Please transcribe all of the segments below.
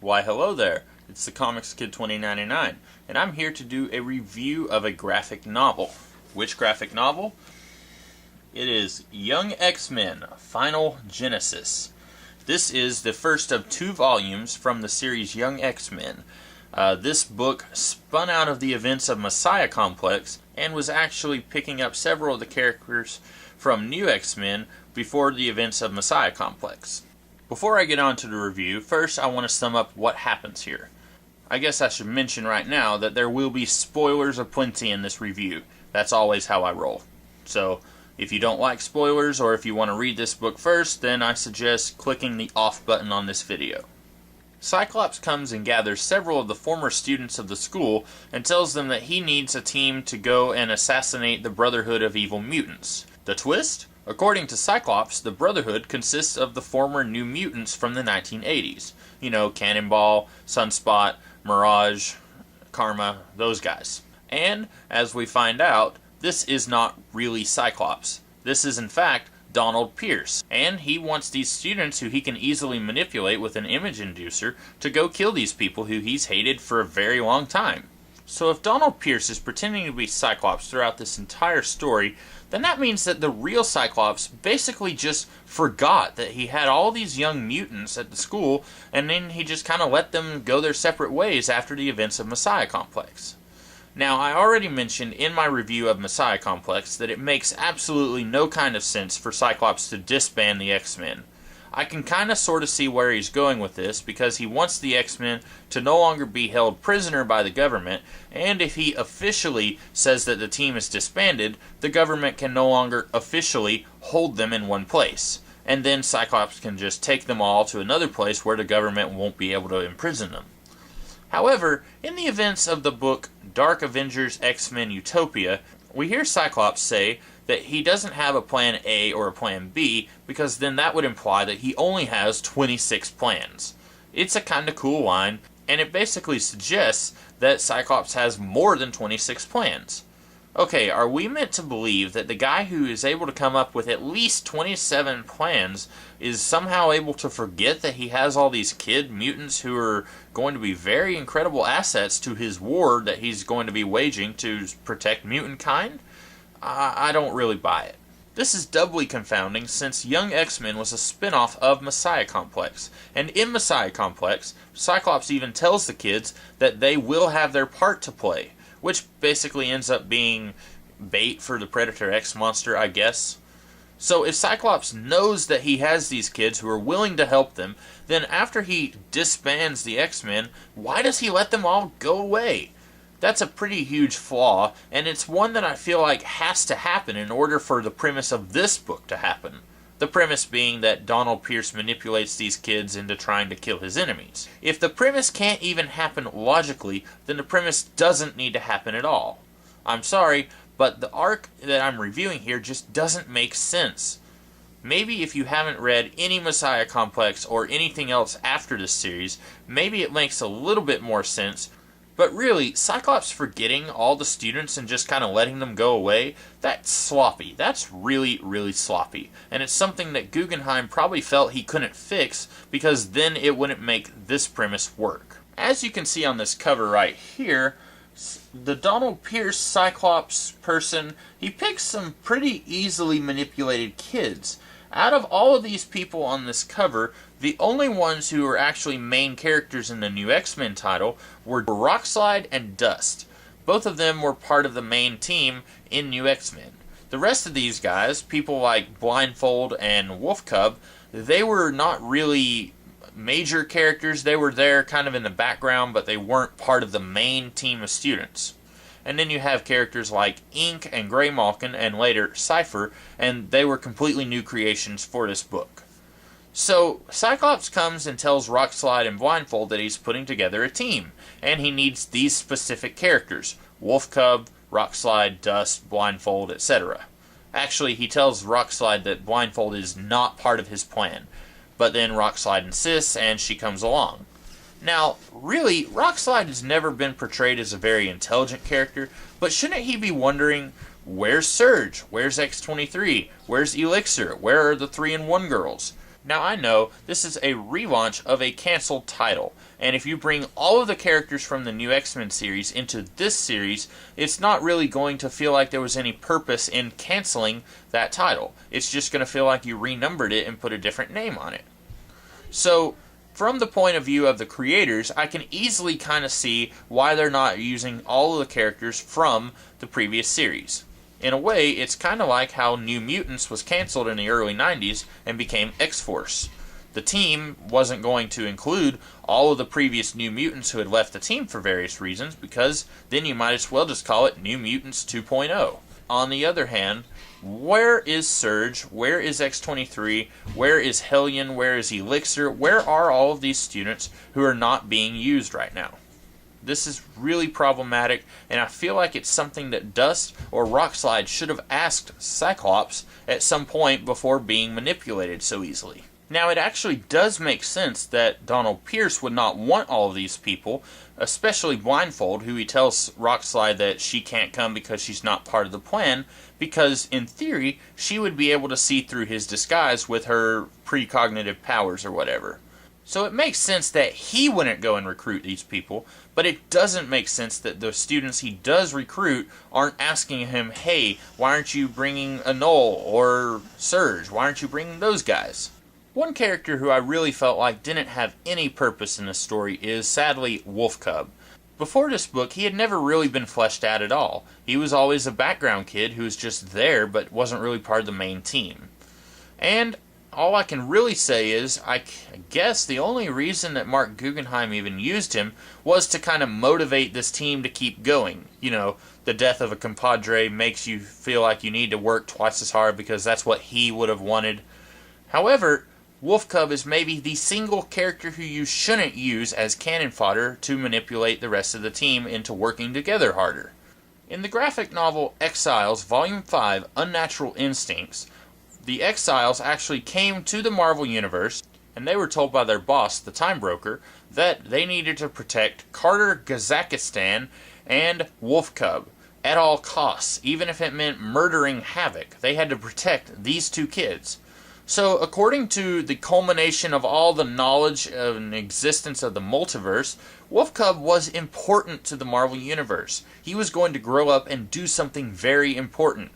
Why hello there, it's the Comics Kid 2099, and I'm here to do a review of a graphic novel. Which graphic novel? It is Young X-Men Final Genesis. This is the first of 2 volumes from the series Young X-Men. This book spun out of the events of Messiah Complex and was actually picking up several of the characters from New X-Men before the events of Messiah Complex. Before I get on to the review, first I want to sum up what happens here. I guess I should mention right now that there will be spoilers aplenty in this review. That's always how I roll. So, if you don't like spoilers, or if you want to read this book first, then I suggest clicking the off button on this video. Cyclops comes and gathers several of the former students of the school and tells them that he needs a team to go and assassinate the Brotherhood of Evil Mutants. The twist? According to Cyclops, the Brotherhood consists of the former New Mutants from the 1980s. You know, Cannonball, Sunspot, Mirage, Karma, those guys. And, as we find out, this is not really Cyclops. This is in fact Donald Pierce, and he wants these students who he can easily manipulate with an image inducer to go kill these people who he's hated for a very long time. So if Donald Pierce is pretending to be Cyclops throughout this entire story, then that means that the real Cyclops basically just forgot that he had all these young mutants at the school, and then he just kind of let them go their separate ways after the events of Messiah Complex. Now, I already mentioned in my review of Messiah Complex that it makes absolutely no kind of sense for Cyclops to disband the X-Men. I can kind of sort of see where he's going with this, because he wants the X-Men to no longer be held prisoner by the government, and if he officially says that the team is disbanded, the government can no longer officially hold them in one place. And then Cyclops can just take them all to another place where the government won't be able to imprison them. However, in the events of the book Dark Avengers X-Men Utopia, we hear Cyclops say that he doesn't have a plan A or a plan B, because then that would imply that he only has 26 plans. It's a kinda cool line, and it basically suggests that Cyclops has more than 26 plans. Okay, are we meant to believe that the guy who is able to come up with at least 27 plans is somehow able to forget that he has all these kid mutants who are going to be very incredible assets to his war that he's going to be waging to protect mutant kind? I don't really buy it. This is doubly confounding since Young X-Men was a spin-off of Messiah Complex, and in Messiah Complex, Cyclops even tells the kids that they will have their part to play, which basically ends up being bait for the Predator X monster, I guess. So if Cyclops knows that he has these kids who are willing to help them, then after he disbands the X-Men, why does he let them all go away? That's a pretty huge flaw, and it's one that I feel like has to happen in order for the premise of this book to happen. The premise being that Donald Pierce manipulates these kids into trying to kill his enemies. If the premise can't even happen logically, then the premise doesn't need to happen at all. I'm sorry, but the arc that I'm reviewing here just doesn't make sense. Maybe if you haven't read any Messiah Complex or anything else after this series, maybe it makes a little bit more sense. But really, Cyclops forgetting all the students and just kind of letting them go away, that's sloppy. That's really, really sloppy. And it's something that Guggenheim probably felt he couldn't fix, because then it wouldn't make this premise work. As you can see on this cover right here, the Donald Pierce Cyclops person, he picks some pretty easily manipulated kids. Out of all of these people on this cover, the only ones who are actually main characters in the new X-Men title were Rockslide and Dust. Both of them were part of the main team in New X-Men. The rest of these guys, people like Blindfold and Wolf Cub, they were not really major characters. They were there kind of in the background, but they weren't part of the main team of students. And then you have characters like Ink and Graymalkin and later Cypher, and they were completely new creations for this book. So, Cyclops comes and tells Rockslide and Blindfold that he's putting together a team, and he needs these specific characters: Wolf Cub, Rockslide, Dust, Blindfold, etc. Actually, he tells Rockslide that Blindfold is not part of his plan, but then Rockslide insists, and she comes along. Now, really, Rockslide has never been portrayed as a very intelligent character, but shouldn't he be wondering, where's Surge? Where's X-23? Where's Elixir? Where are the 3-in-1 girls? Now I know this is a relaunch of a canceled title, and if you bring all of the characters from the new X-Men series into this series, it's not really going to feel like there was any purpose in canceling that title. It's just going to feel like you renumbered it and put a different name on it. So, from the point of view of the creators, I can easily kind of see why they're not using all of the characters from the previous series. In a way, it's kind of like how New Mutants was canceled in the early 90s and became X-Force. The team wasn't going to include all of the previous New Mutants who had left the team for various reasons, because then you might as well just call it New Mutants 2.0. On the other hand, where is Surge? Where is X-23? Where is Hellion? Where is Elixir? Where are all of these students who are not being used right now? This is really problematic, and I feel like it's something that Dust or Rockslide should have asked Cyclops at some point before being manipulated so easily. Now, it actually does make sense that Donald Pierce would not want all of these people, especially Blindfold, who he tells Rockslide that she can't come because she's not part of the plan, because, in theory, she would be able to see through his disguise with her precognitive powers or whatever. So it makes sense that he wouldn't go and recruit these people, but it doesn't make sense that the students he does recruit aren't asking him, hey, why aren't you bringing Anole or Surge? Why aren't you bringing those guys? One character who I really felt like didn't have any purpose in this story is, sadly, Wolf Cub. Before this book, he had never really been fleshed out at all. He was always a background kid who was just there but wasn't really part of the main team. And all I can really say is, I guess the only reason that Mark Guggenheim even used him was to kind of motivate this team to keep going. You know, the death of a compadre makes you feel like you need to work twice as hard because that's what he would have wanted. However, Wolf Cub is maybe the single character who you shouldn't use as cannon fodder to manipulate the rest of the team into working together harder. In the graphic novel Exiles, Volume 5, Unnatural Instincts, the Exiles actually came to the Marvel Universe, and they were told by their boss, the Time Broker, that they needed to protect Carter Gazakistan and Wolf Cub at all costs, even if it meant murdering Havoc. They had to protect these two kids. So, according to the culmination of all the knowledge and existence of the multiverse, Wolf Cub was important to the Marvel Universe. He was going to grow up and do something very important.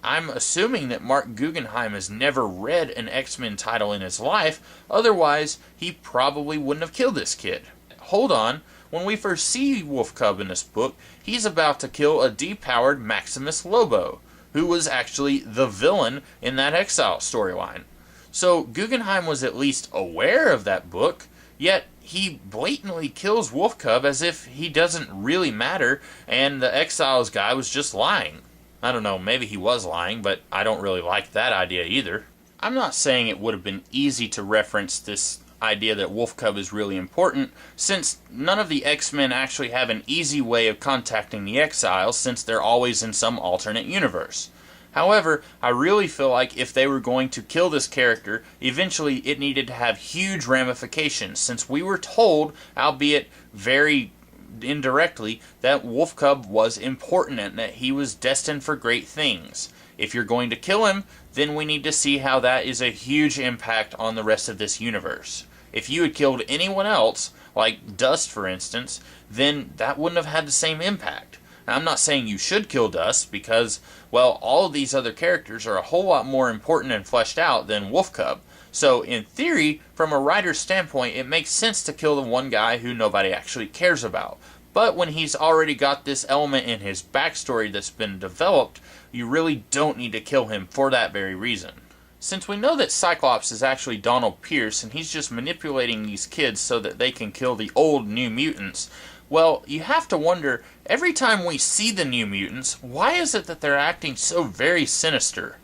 I'm assuming that Mark Guggenheim has never read an X-Men title in his life, otherwise he probably wouldn't have killed this kid. Hold on, when we first see Wolf Cub in this book, he's about to kill a depowered Maximus Lobo, who was actually the villain in that Exile storyline. So Guggenheim was at least aware of that book, yet he blatantly kills Wolf Cub as if he doesn't really matter and the Exiles guy was just lying. I don't know, maybe he was lying, but I don't really like that idea either. I'm not saying it would have been easy to reference this idea that Wolf Cub is really important, since none of the X-Men actually have an easy way of contacting the Exiles, since they're always in some alternate universe. However, I really feel like if they were going to kill this character, eventually it needed to have huge ramifications, since we were told, albeit very indirectly, that Wolf Cub was important and that he was destined for great things. If you're going to kill him, then we need to see how that is a huge impact on the rest of this universe. If you had killed anyone else, like Dust for instance, then that wouldn't have had the same impact. Now, I'm not saying you should kill Dust because, well, all of these other characters are a whole lot more important and fleshed out than Wolf Cub. So, in theory, from a writer's standpoint, it makes sense to kill the one guy who nobody actually cares about. But when he's already got this element in his backstory that's been developed, you really don't need to kill him for that very reason. Since we know that Cyclops is actually Donald Pierce and he's just manipulating these kids so that they can kill the old New Mutants, well, you have to wonder, every time we see the New Mutants, why is it that they're acting so very sinister?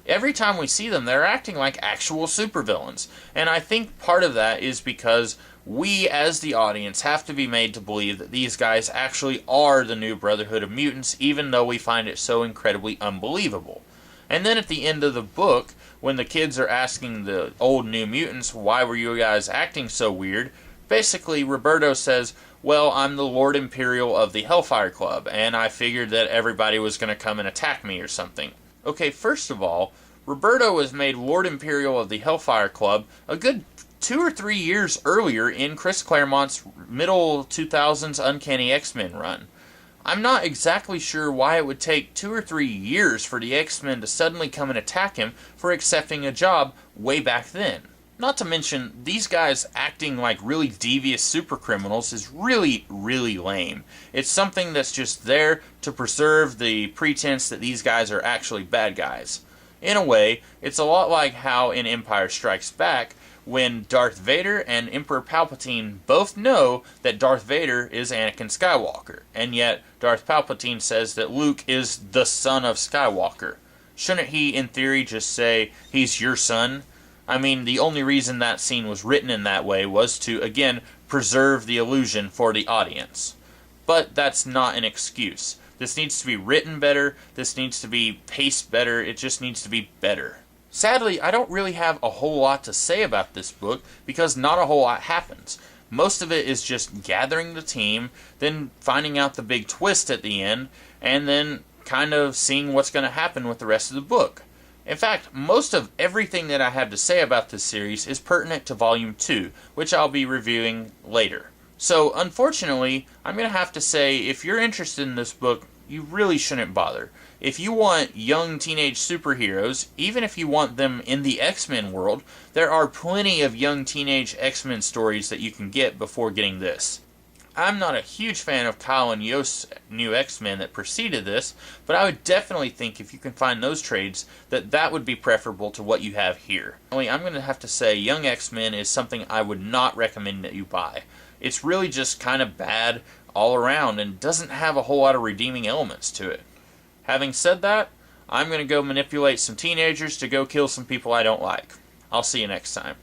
Every time we see them, they're acting like actual supervillains. And I think part of that is because we, as the audience, have to be made to believe that these guys actually are the new Brotherhood of Mutants, even though we find it so incredibly unbelievable. And then at the end of the book, when the kids are asking the old New Mutants, why were you guys acting so weird? Basically, Roberto says, well, I'm the Lord Imperial of the Hellfire Club, and I figured that everybody was going to come and attack me or something. Okay, first of all, Roberto was made Lord Imperial of the Hellfire Club a good 2 or 3 years earlier in Chris Claremont's middle 2000s Uncanny X-Men run. I'm not exactly sure why it would take 2 or 3 years for the X-Men to suddenly come and attack him for accepting a job way back then. Not to mention, these guys acting like really devious supercriminals is really, really lame. It's something that's just there to preserve the pretense that these guys are actually bad guys. In a way, it's a lot like how in Empire Strikes Back, when Darth Vader and Emperor Palpatine both know that Darth Vader is Anakin Skywalker, and yet Darth Palpatine says that Luke is the son of Skywalker. Shouldn't he, in theory, just say, he's your son? I mean, the only reason that scene was written in that way was to, again, preserve the illusion for the audience. But that's not an excuse. This needs to be written better, this needs to be paced better, it just needs to be better. Sadly, I don't really have a whole lot to say about this book because not a whole lot happens. Most of it is just gathering the team, then finding out the big twist at the end, and then kind of seeing what's going to happen with the rest of the book. In fact, most of everything that I have to say about this series is pertinent to Volume 2, which I'll be reviewing later. So, unfortunately, I'm going to have to say, if you're interested in this book, you really shouldn't bother. If you want young teenage superheroes, even if you want them in the X-Men world, there are plenty of young teenage X-Men stories that you can get before getting this. I'm not a huge fan of Kyle and Yost's new X-Men that preceded this, but I would definitely think if you can find those trades, that would be preferable to what you have here. Only I'm going to have to say Young X-Men is something I would not recommend that you buy. It's really just kind of bad all around and doesn't have a whole lot of redeeming elements to it. Having said that, I'm going to go manipulate some teenagers to go kill some people I don't like. I'll see you next time.